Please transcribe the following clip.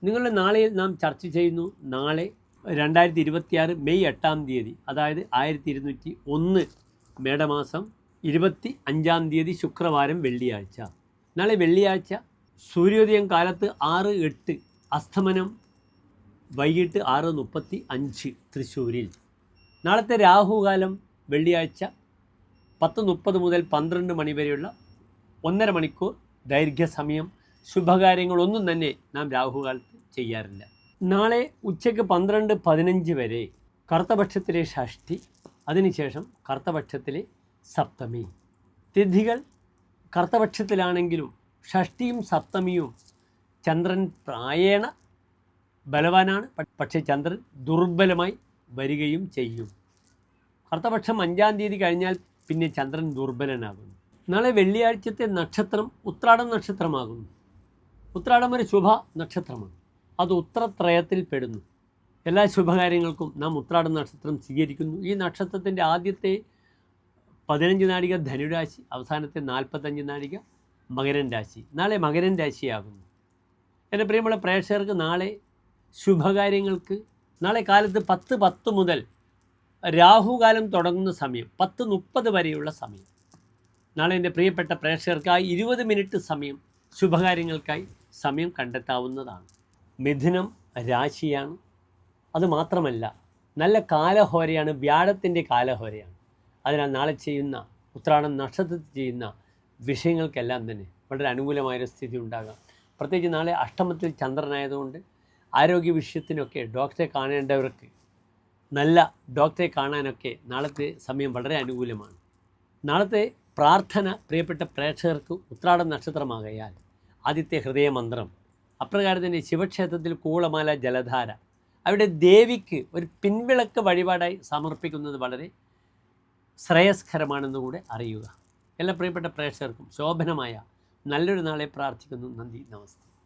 നിങ്ങളുടെ നാളെയിൽ നാം ചർച്ച ചെയ്യുന്നു. നാളെ 2026 മെയ് 8-ാം തീയതി, അതായത് 1201 മേടമാസം 25-ാം തീയതി ശുക്രവാരം, വെള്ളിയാഴ്ച. നാളെ വെള്ളിയാഴ്ച സൂര്യോദയം കാലത്ത് 6:08, അസ്തമനം വൈകിട്ട് 6:35 തൃശ്ശൂരിൽ. നാളത്തെ രാഹുകാലം വെള്ളിയാഴ്ച 10:30 മുതൽ 12 മണി വരെയുള്ള 1.5 മണിക്കൂർ ദൈർഘ്യസമയം. ശുഭകാര്യങ്ങളൊന്നും തന്നെ നാം രാഹുകാലത്ത് ചെയ്യാറില്ല. നാളെ ഉച്ചയ്ക്ക് 12:15 വരെ കറുത്തപക്ഷത്തിലെ ഷഷ്ഠി, അതിനുശേഷം കറുത്തപക്ഷത്തിലെ സപ്തമി. തിഥികൾ കറുത്തപക്ഷത്തിലാണെങ്കിലും ഷഷ്ഠിയും സപ്തമിയും ചന്ദ്രൻ പ്രായേണ ബലവാനാണ്, പക്ഷേ ചന്ദ്രൻ ദുർബലമായി വരികയും ചെയ്യും. കറുത്തപക്ഷം 5-ാം തീയതി കഴിഞ്ഞാൽ പിന്നെ ചന്ദ്രൻ ദുർബലനാകുന്നു. നാളെ വെള്ളിയാഴ്ചത്തെ നക്ഷത്രം ഉത്രാടം നക്ഷത്രമാകുന്നു. ഉത്രാടം ഒരു ശുഭ നക്ഷത്രമാണ്. അത് ഉത്രത്രയത്തിൽ പെടുന്നു. എല്ലാ ശുഭകാര്യങ്ങൾക്കും നാം ഉത്രാടം നക്ഷത്രം സ്വീകരിക്കുന്നു. ഈ നക്ഷത്രത്തിൻ്റെ ആദ്യത്തെ 15 നാഴിക ധനുരാശി, അവസാനത്തെ 45 നാഴിക മകരൻ രാശി. നാളെ മകരൻ രാശിയാകുന്നു. എൻ്റെ പ്രിയമുള്ള പ്രേക്ഷകർക്ക് നാളെ ശുഭകാര്യങ്ങൾക്ക് നാളെ കാലത്ത് 10:10 മുതൽ രാഹുകാലം തുടങ്ങുന്ന സമയം 10:30 വരെയുള്ള സമയം. നാളെ എൻ്റെ പ്രിയപ്പെട്ട പ്രേക്ഷകർക്കായി 20 മിനിറ്റ് സമയം ശുഭകാര്യങ്ങൾക്കായി സമയം കണ്ടെത്താവുന്നതാണ്. മിഥുനം രാശിയാണ്. അതുമാത്രമല്ല, നല്ല കാലഹോരയാണ്, വ്യാഴത്തിൻ്റെ കാലഹോരയാണ്. അതിനാൽ നാളെ ചെയ്യുന്ന ഉത്രാടം നക്ഷത്രത്തിൽ ചെയ്യുന്ന വിഷയങ്ങൾക്കെല്ലാം തന്നെ വളരെ അനുകൂലമായൊരു സ്ഥിതി ഉണ്ടാകാം. പ്രത്യേകിച്ച് നാളെ അഷ്ടമത്തിൽ ചന്ദ്രനായതുകൊണ്ട് ആരോഗ്യ വിഷയത്തിനൊക്കെ ഡോക്ടറെ കാണേണ്ടവർക്ക്, നല്ല ഡോക്ടറെ കാണാനൊക്കെ നാളത്തെ സമയം വളരെ അനുകൂലമാണ്. നാളത്തെ പ്രാർത്ഥന പ്രിയപ്പെട്ട പ്രേക്ഷകർക്ക് ഉത്രാടം നക്ഷത്രമാകയാൽ ആദ്യത്തെ ഹൃദയമന്ത്രം, അപ്രകാരം തന്നെ ശിവക്ഷേത്രത്തിൽ കൂളമാല ജലധാര, അവിടെ ദേവിക്ക് ഒരു പിൻവിളക്ക് വഴിപാടായി സമർപ്പിക്കുന്നത് വളരെ ശ്രേയസ്കരമാണെന്ന് കൂടെ അറിയുക. എല്ലാ പ്രിയപ്പെട്ട പ്രേക്ഷകർക്കും ശോഭനമായ നല്ലൊരു നാളെ പ്രാർത്ഥിക്കുന്നു. നന്ദി, നമസ്തേ.